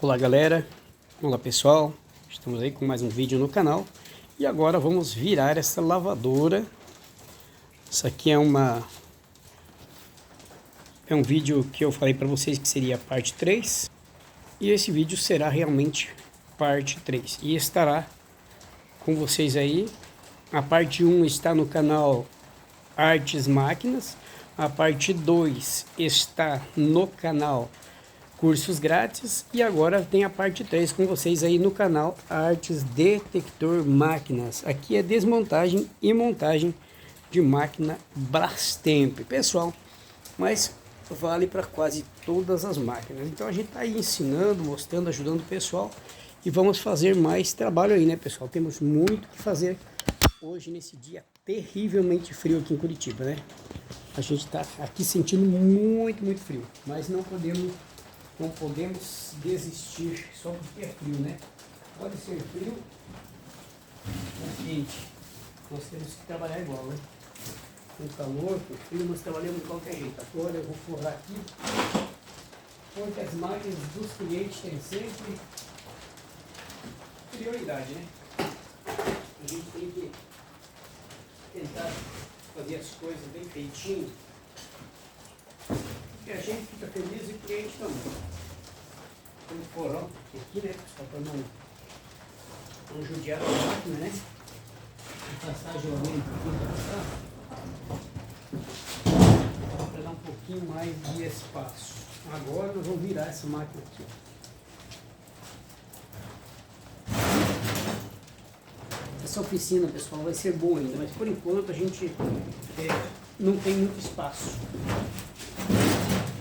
Olá galera, olá pessoal, estamos aí com mais um vídeo no canal e agora vamos virar essa lavadora. Isso aqui é um vídeo que eu falei para vocês que seria a parte 3 e esse vídeo será realmente parte 3 e estará com vocês aí. A parte 1 está no canal Artes Máquinas, a parte 2 está no canal Cursos Grátis e agora tem a parte 3 com vocês aí no canal Artes Detector Máquinas. Aqui é desmontagem e montagem de máquina Brastemp, pessoal, mas vale para quase todas as máquinas. Então a gente está aí ensinando, mostrando, ajudando o pessoal e vamos fazer mais trabalho aí, né, pessoal? Temos muito que fazer hoje nesse dia terrivelmente frio aqui em Curitiba, né? A gente está aqui sentindo muito frio, mas não podemos desistir só porque é frio, né? Pode ser frio ou quente, nós temos que trabalhar igual, né? Com calor, com frio, nós trabalhamos de qualquer jeito. Agora eu vou forrar aqui, porque as máquinas dos clientes têm sempre prioridade, né? A gente tem que tentar fazer as coisas bem feitinho, porque a gente fica feliz e o cliente também. Tem um forró aqui, né, pessoal, para não judiar a máquina, né? Vou passar a geometria um pouquinho para dar um pouquinho mais de espaço. Agora nós vamos virar essa máquina aqui, ó. Essa oficina, pessoal, vai ser boa ainda, mas por enquanto a gente não tem muito espaço.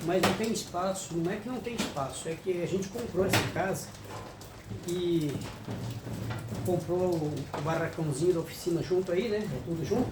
Mas não tem espaço, não é que não tem espaço, é que a gente comprou essa casa e comprou o barracãozinho da oficina junto aí, né? É tudo junto.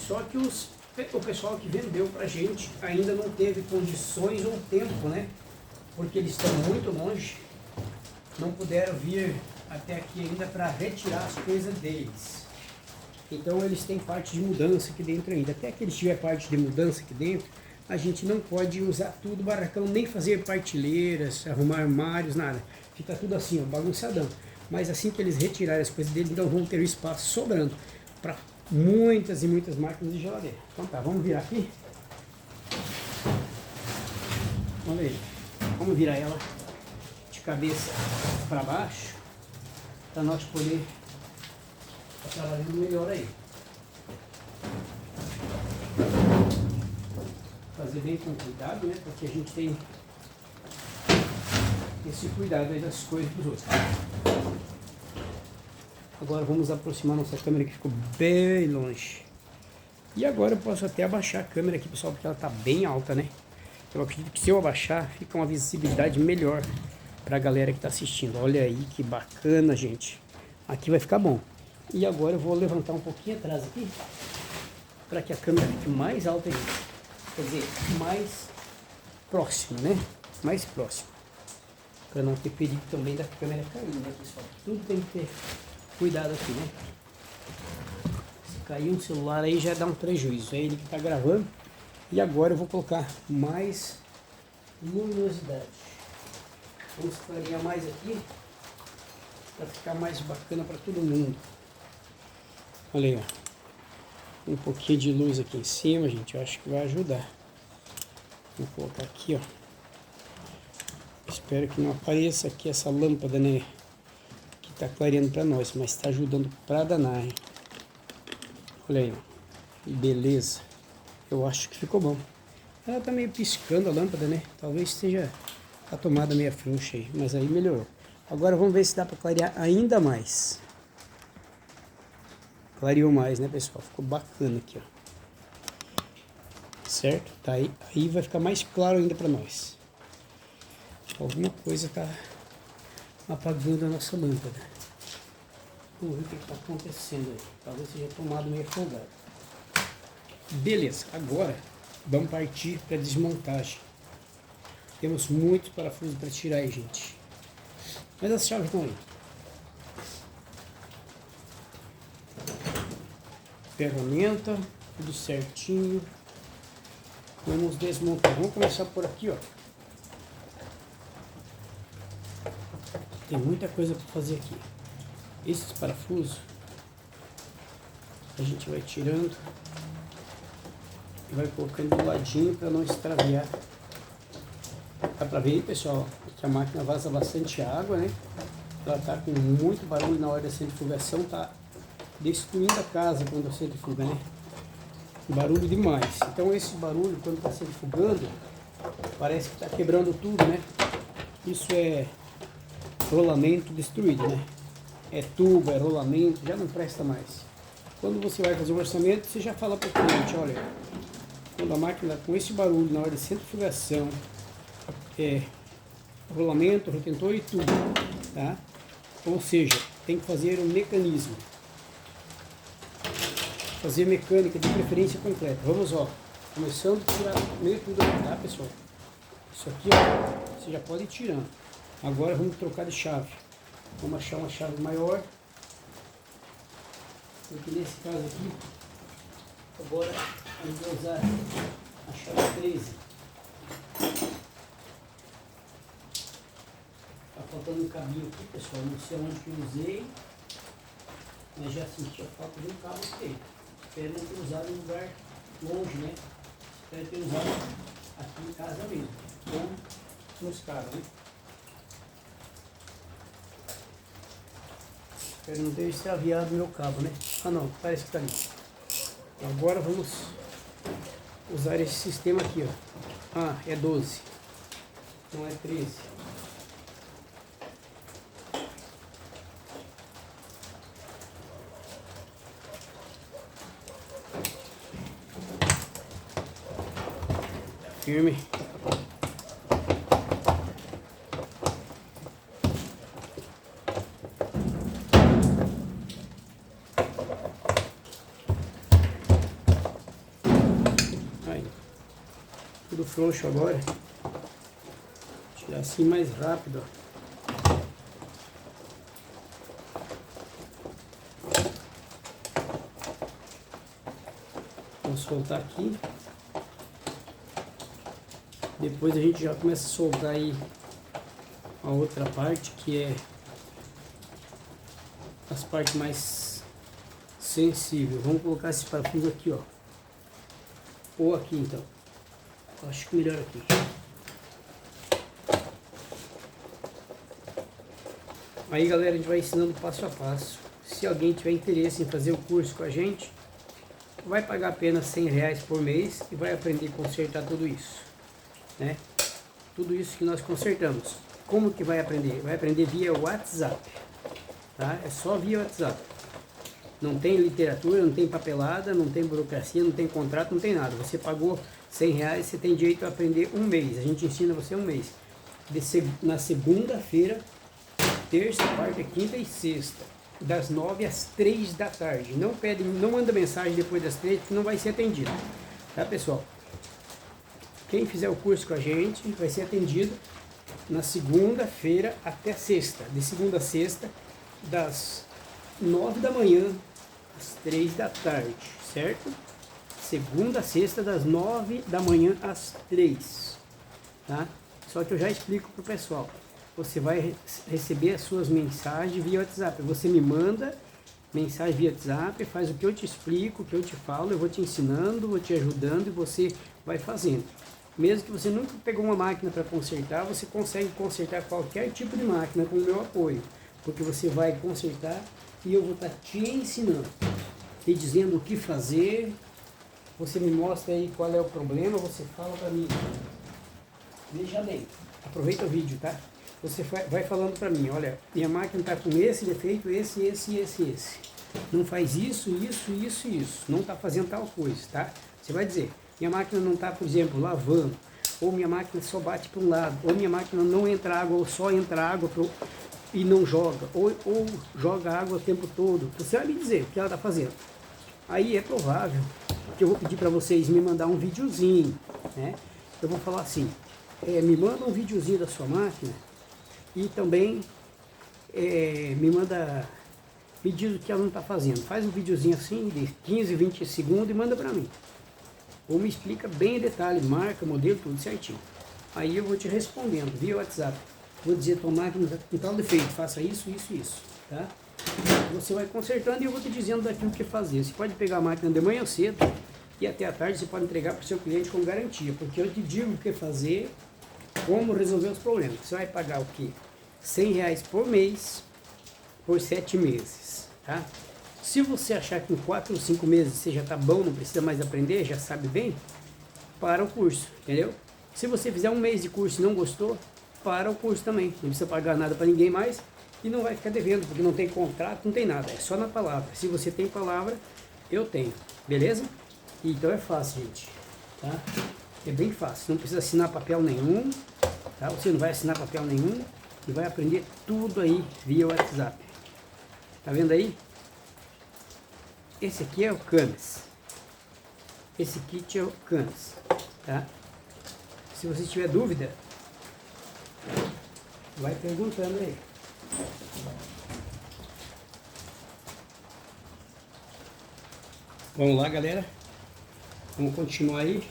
Só que o pessoal que vendeu pra gente ainda não teve condições ou tempo, né? Porque eles estão muito longe, não puderam vir até aqui ainda para retirar as coisas deles. Então eles têm parte de mudança aqui dentro ainda. Até que eles tiverem parte de mudança aqui dentro, a gente não pode usar tudo barracão, nem fazer partilheiras, arrumar armários, nada. Fica tudo assim, ó, bagunçadão. Mas assim que eles retirarem as coisas deles, então vão ter o espaço sobrando para muitas e muitas máquinas de geladeira. Então tá, vamos virar aqui. Vamos ver. Vamos virar ela de cabeça para baixo, para nós poder estar trabalhando melhor aí. Fazer bem com cuidado, né? Porque a gente tem esse cuidado aí das coisas dos outros. Agora vamos aproximar nossa câmera que ficou bem longe. E agora eu posso até abaixar a câmera aqui, pessoal, porque ela está bem alta, né? Eu acredito que se eu abaixar, fica uma visibilidade melhor para a galera que está assistindo. Olha aí que bacana, gente. Aqui vai ficar bom. E agora eu vou levantar um pouquinho atrás aqui, para que a câmera fique mais alta ainda. Quer dizer, mais próximo, né? Mais próximo. Para não ter perigo também da câmera cair, né, pessoal? Tudo tem que ter cuidado aqui, né? Se cair um celular aí já dá um prejuízo. É ele que está gravando. E agora eu vou colocar mais luminosidade. Vamos clarear mais aqui, para ficar mais bacana para todo mundo. Olha aí, ó. Um pouquinho de luz aqui em cima, gente, eu acho que vai ajudar. Vou colocar aqui, ó. Espero que não apareça aqui essa lâmpada, né, que tá clareando para nós, mas tá ajudando para danar, hein? Olha aí, ó. Beleza. Eu acho que ficou bom. Ela tá meio piscando a lâmpada, né? Talvez seja a tomada meio frouxa aí, mas aí melhorou. Agora vamos ver se dá para clarear ainda mais. Clareou mais, né, pessoal? Ficou bacana aqui, ó. Certo? Tá aí, aí vai ficar mais claro ainda para nós. Alguma coisa tá apagando a nossa lâmpada. Vamos ver o que tá acontecendo aí. Talvez seja tomado meio folgado. Beleza, agora vamos partir para desmontagem. Temos muitos parafusos para tirar aí, gente. Mas as chaves estão aí. Ferramenta, tudo certinho. Vamos desmontar. Vamos começar por aqui, ó. tem muita coisa para fazer aqui. Esses parafusos a gente vai tirando e vai colocando do ladinho para não extraviar. Dá para ver aí, pessoal, que a máquina vaza bastante água, né? Ela tá com muito barulho na hora da centrifugação, tá destruindo a casa quando a centrifuga, né? Barulho demais. Então esse barulho, quando está centrifugando, parece que está quebrando tudo, né? Isso é rolamento destruído, né? É tubo, é rolamento, já não presta mais. Quando você vai fazer o orçamento, você já fala para o cliente, olha, quando a máquina com esse barulho na hora de centrifugação, rolamento, retentor e tubo, tá? Ou seja, tem que fazer um mecanismo. Fazer mecânica de preferência completa. Vamos, ó, começando a tirar meio tudo aqui, tá, pessoal? Isso aqui, ó, você já pode ir tirando. Agora vamos trocar de chave. Vamos achar uma chave maior. Porque nesse caso aqui, agora a gente vai usar a chave 13. Tá faltando um cabinho aqui, pessoal. Não sei onde que eu usei, mas já senti a falta de um cabo aqui. Espero não ter usado em lugar longe, né? Espero ter usado aqui em casa mesmo, ou nos carros, né? Espero não ter extraviado meu cabo, né? Ah não, parece que tá ali. Agora vamos usar esse sistema aqui, ó. Ah, é 12, não é 13. Firme. Aí. Tudo frouxo agora. Tirar assim mais rápido, ó. Vou soltar aqui. Depois a gente já começa a soltar aí a outra parte, que é as partes mais sensíveis. Vamos colocar esse parafuso aqui, ó. Ou aqui então. Acho que melhor aqui. Aí, galera, a gente vai ensinando passo a passo. Se alguém tiver interesse em fazer o curso com a gente, vai pagar apenas R$100 por mês e vai aprender a consertar tudo isso, né? Tudo isso que nós consertamos. Como que vai aprender? Vai aprender via WhatsApp, tá? É só via WhatsApp. Não tem literatura, não tem papelada, não tem burocracia, não tem contrato, não tem nada. Você pagou R$100, você tem direito a aprender um mês. A gente ensina você um mês. Na segunda-feira, terça, quarta, quinta e sexta, das 9 às 3 da tarde. Não pede, não manda mensagem depois das 3, que não vai ser atendido, tá, pessoal? Quem fizer o curso com a gente vai ser atendido na segunda-feira até sexta. De segunda a sexta, das 9 da manhã às 3 da tarde, certo? Segunda a sexta, das 9 da manhã às 3, tá? Só que eu já explico pro pessoal. Você vai receber as suas mensagens via WhatsApp. Você me manda mensagem via WhatsApp, faz o que eu te explico, o que eu te falo, eu vou te ensinando, vou te ajudando e você vai fazendo. Mesmo que você nunca pegou uma máquina para consertar, você consegue consertar qualquer tipo de máquina com o meu apoio. Porque você vai consertar e eu vou estar te ensinando, te dizendo o que fazer. Você me mostra aí qual é o problema, você fala para mim. Veja bem, aproveita o vídeo, tá? Você vai falando para mim, olha, minha máquina está com esse defeito, esse. Não faz isso. Não está fazendo tal coisa, tá? Você vai dizer, minha máquina não está, por exemplo, lavando, ou minha máquina só bate para um lado, ou minha máquina não entra água, ou só entra água e não joga, ou joga água o tempo todo. Você vai me dizer o que ela está fazendo. Aí é provável que eu vou pedir para vocês me mandar um videozinho, né? Eu vou falar assim, me manda um videozinho da sua máquina e também me diz o que ela não está fazendo. Faz um videozinho assim de 15, 20 segundos e manda para mim. Ou me explica bem em detalhe, marca, modelo, tudo certinho. Aí eu vou te respondendo via WhatsApp. vou dizer, tua máquina está com tal defeito, faça isso, isso, isso, tá? Você vai consertando e eu vou te dizendo daqui o que fazer. Você pode pegar a máquina de manhã cedo e até à tarde você pode entregar para o seu cliente com garantia, porque eu te digo o que fazer, como resolver os problemas. Você vai pagar o quê? R$100 por mês, por 7 meses, tá? Se você achar que em 4 ou 5 meses você já está bom, não precisa mais aprender, já sabe bem, para o curso, entendeu? Se você fizer um mês de curso e não gostou, para o curso também. Não precisa pagar nada para ninguém mais e não vai ficar devendo, porque não tem contrato, não tem nada, é só na palavra. Se você tem palavra, eu tenho, beleza? Então é fácil, gente, tá? É bem fácil, não precisa assinar papel nenhum, tá? Você não vai assinar papel nenhum e vai aprender tudo aí via WhatsApp. Tá vendo aí? Esse aqui é o Camis. Esse kit é o Camis, tá? Se você tiver dúvida, vai perguntando aí. Vamos lá, galera. Vamos continuar aí.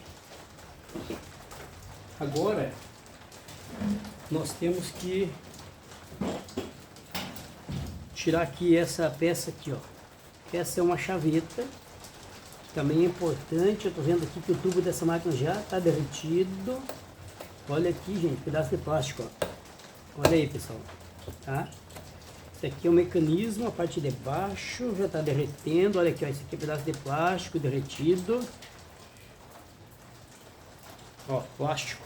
Agora, nós temos que tirar aqui essa peça aqui, ó. Essa é uma chaveta. Também é importante. Eu tô vendo aqui que o tubo dessa máquina já está derretido. Olha aqui, gente, pedaço de plástico, ó. Olha aí, pessoal, tá? Esse aqui é o mecanismo, a parte de baixo já está derretendo. Olha aqui, ó, esse aqui é pedaço de plástico derretido. Ó, plástico.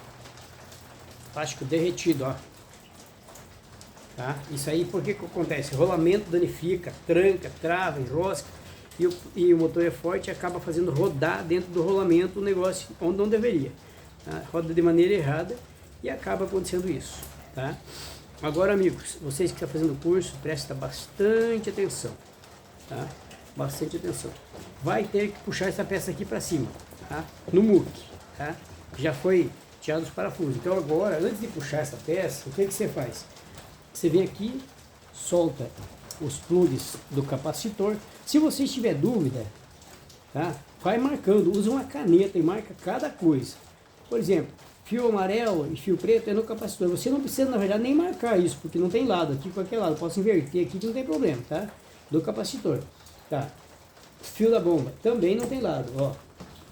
Plástico derretido, ó. Tá? Isso aí, por que que acontece? Rolamento danifica, tranca, trava, enrosca. E o motor é forte e acaba fazendo rodar dentro do rolamento o negócio onde não deveria. Tá? Roda de maneira errada e acaba acontecendo isso. Tá? Agora, amigos, vocês que estão fazendo o curso, prestem bastante atenção. Tá? Bastante atenção. Vai ter que puxar essa peça aqui para cima, tá? No muque. Tá? Já foi tirado os parafusos. Então agora, antes de puxar essa peça, o que que você faz? Você vem aqui, solta os plugs do capacitor. Se você tiver dúvida, tá? Vai marcando, usa uma caneta e marca cada coisa. Por exemplo, fio amarelo e fio preto é no capacitor. Você não precisa, na verdade, nem marcar isso, porque não tem lado aqui com aquele lado. Posso inverter aqui que não tem problema, tá? Do capacitor, tá? Fio da bomba também não tem lado, ó.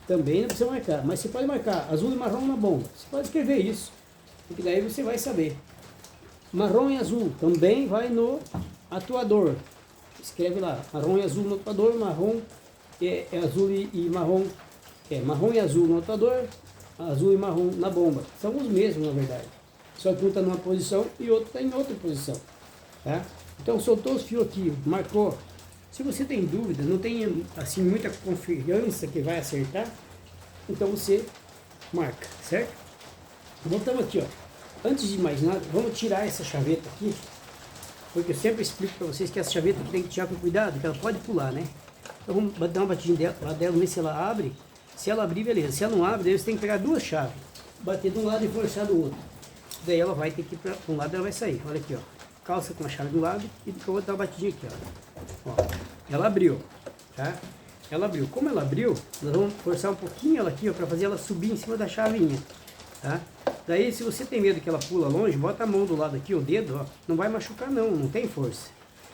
Também não precisa marcar, mas você pode marcar azul e marrom na bomba. Você pode escrever isso, porque daí você vai saber. Marrom e azul também vai no atuador. Escreve lá, marrom e azul no atuador, marrom é azul e marrom, marrom e azul no atuador, azul e marrom na bomba. São os mesmos, na verdade. Só que um está numa posição e outro está em outra posição. Tá? Então soltou os fios aqui, marcou. Se você tem dúvida, não tem assim muita confiança que vai acertar, então você marca, certo? Voltamos aqui, ó. Antes de mais nada, vamos tirar essa chaveta aqui, porque eu sempre explico para vocês que essa chaveta aqui tem que tirar com cuidado, que ela pode pular, né? Então vamos dar uma batidinha dela, ver se ela abre. Se ela abrir, beleza. Se ela não abre, daí você tem que pegar duas chaves, bater de um lado e forçar do outro. Daí ela vai ter que ir para um lado, ela vai sair. Olha aqui, ó. Calça com a chave do lado e depois eu vou dar uma batidinha aqui, ó. Ó, ela abriu, tá? Ela abriu. Como ela abriu, nós vamos forçar um pouquinho ela aqui, ó, para fazer ela subir em cima da chavinha, tá? Daí, se você tem medo que ela pula longe, bota a mão do lado aqui, o dedo, ó, não vai machucar não tem força.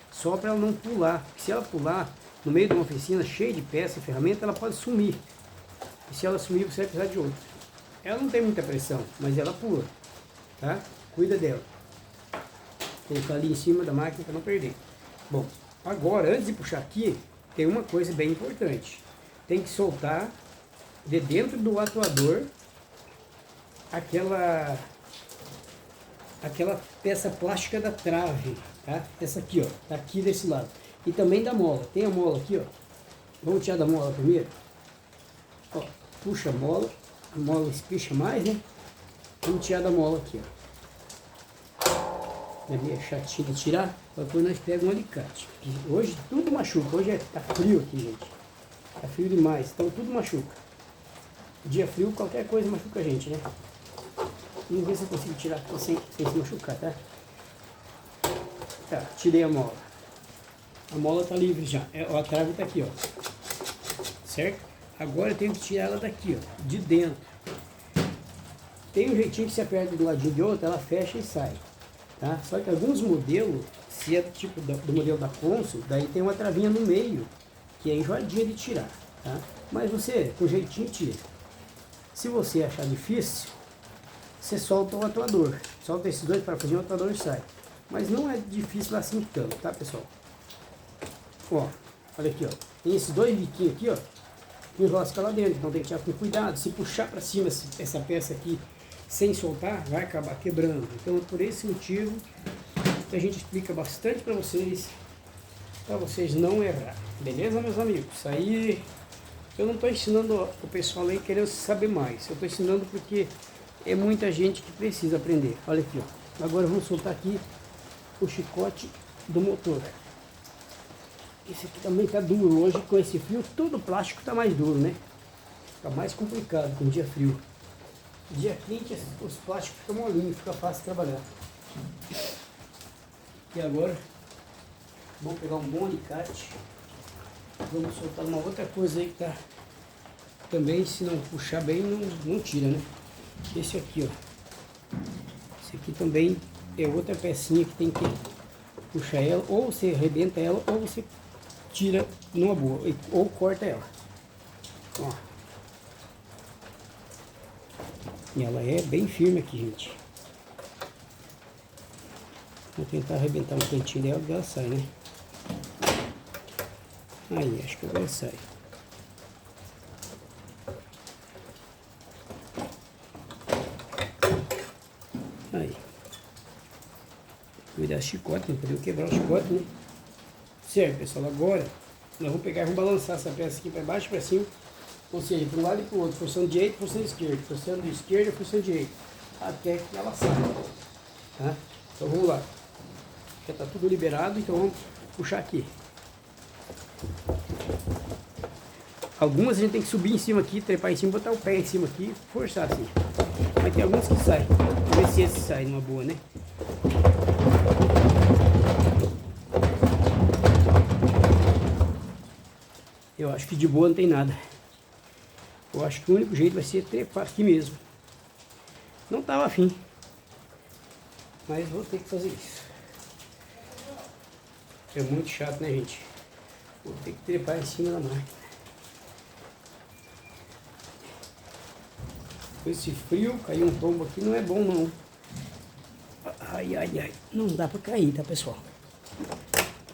Só para ela não pular. Se ela pular no meio de uma oficina cheia de peça e ferramenta, ela pode sumir. E se ela sumir, você vai precisar de outra. Ela não tem muita pressão, mas ela pula, tá? Cuida dela. Colocar ali em cima da máquina para não perder. Bom, agora, antes de puxar aqui, tem uma coisa bem importante. Tem que soltar de dentro do atuador aquela peça plástica da trave, tá? Essa aqui, ó, tá aqui desse lado. E também da mola. Tem a mola aqui, ó. Vamos tirar da mola primeiro. Ó, puxa a mola espicha mais, né? Vamos tirar da mola aqui, ó. É meio chatinho de tirar, depois nós pegamos um alicate. Hoje tudo machuca, hoje tá frio aqui, gente. Tá frio demais, então tudo machuca. Dia frio, qualquer coisa machuca a gente, né? Vamos ver se eu consigo tirar aqui sem se machucar, tá? Tá, tirei a mola. A mola tá livre já. A trave tá aqui, ó. Certo? Agora eu tenho que tirar ela daqui, ó. De dentro. Tem um jeitinho que você aperta de um ladinho de outro, ela fecha e sai. tá? Só que alguns modelos, se é tipo do modelo da Consul, daí tem uma travinha no meio, que é enjoadinha de tirar, tá? Mas você, com jeitinho, tira. Se você achar difícil, você solta o atuador. Solta esses dois parafusinhos, o atuador sai. Mas não é difícil assim tanto, tá, pessoal? Ó, olha aqui, ó. Tem esses dois biquinhos aqui, ó. E enrosca lá dentro, então tem que tirar com cuidado. Se puxar para cima essa peça aqui sem soltar, vai acabar quebrando. Então, por esse motivo, a gente explica bastante para vocês não errar. Beleza, meus amigos? Isso aí, eu não estou ensinando o pessoal aí querendo saber mais. Eu estou ensinando porque é muita gente que precisa aprender. Olha aqui, ó. Agora vamos soltar aqui o chicote do motor. Esse aqui também tá duro. Hoje com esse frio, todo plástico tá mais duro, né? Fica mais complicado com dia frio. Dia quente, os plásticos ficam molinhos, fica fácil de trabalhar. E agora, vamos pegar um bom alicate. Vamos soltar uma outra coisa aí que tá... Também, se não puxar bem, não tira, né? Esse aqui, ó. Esse aqui também é outra pecinha que tem que puxar ela. Ou você arrebenta ela, ou você tira numa boa, ou corta ela. Ó. E ela é bem firme aqui, gente. Vou tentar arrebentar um cantinho dela e ela sai, né? Aí, acho que agora sai. Aí. Cuidar do chicote, não podemos quebrar o chicote, né? Certo, pessoal, agora nós vamos pegar e vamos balançar essa peça aqui para baixo e para cima, ou seja, para um lado e para o outro, forçando direito, forçando esquerdo, forçando esquerda, forçando direito, até que ela saia, tá? Então vamos lá, já está tudo liberado, então vamos puxar aqui. Algumas a gente tem que subir em cima aqui, trepar em cima, botar o pé em cima aqui, forçar assim, mas tem alguns que saem, vamos ver se esse sai numa boa, né? Eu acho que de boa não tem nada. Eu acho que o único jeito vai ser trepar aqui mesmo. Não estava afim, mas vou ter que fazer isso. É muito chato, né, gente? Vou ter que trepar em cima da máquina. Com esse frio, cair um tombo aqui não é bom, não. Ai, ai, ai. Não dá pra cair, tá, pessoal?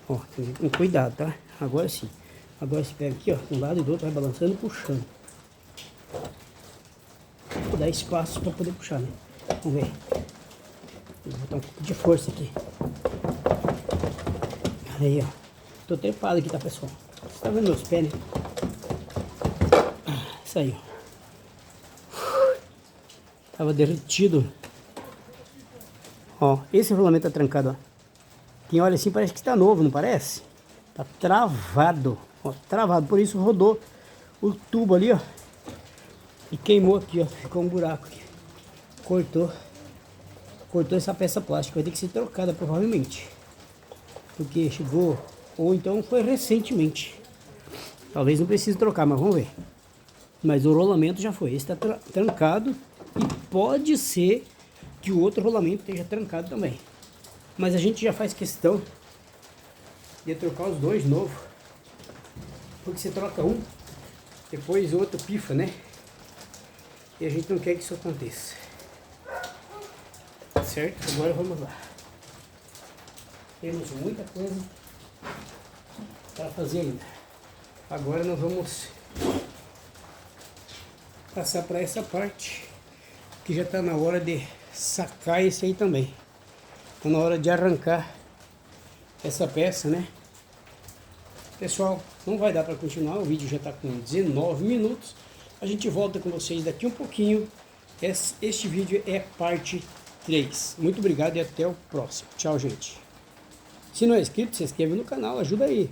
Ó, tem que ir com cuidado, tá? Agora sim. Agora você pega aqui, ó, um lado e do outro, vai balançando e puxando. Vou dar espaço para poder puxar, né? Vamos ver. Vou botar um pouco de força aqui. Aí, ó. Tô trepado aqui, tá, pessoal? Você tá vendo meus pés, né? Isso aí, ó. Tava derretido. Ó, esse rolamento tá trancado, ó. Quem olha assim parece que está novo, não parece? Tá travado. Ó, travado, por isso rodou o tubo ali, ó, e queimou aqui, ó, ficou um buraco aqui, cortou essa peça plástica, vai ter que ser trocada provavelmente, porque chegou, ou então foi recentemente, talvez não precise trocar, mas vamos ver. Mas o rolamento já foi, esse está trancado e pode ser que o outro rolamento esteja trancado também, mas a gente já faz questão de trocar os dois novos. Porque você troca um, depois o outro pifa, né? E a gente não quer que isso aconteça. Certo? Agora vamos lá. Temos muita coisa para fazer ainda. Agora nós vamos passar para essa parte, que já está na hora de sacar esse aí também. Está na hora de arrancar essa peça, né? Pessoal, não vai dar para continuar, o vídeo já está com 19 minutos. A gente volta com vocês daqui um pouquinho. Este vídeo é parte 3. Muito obrigado e até o próximo. Tchau, gente. Se não é inscrito, se inscreve no canal, ajuda aí.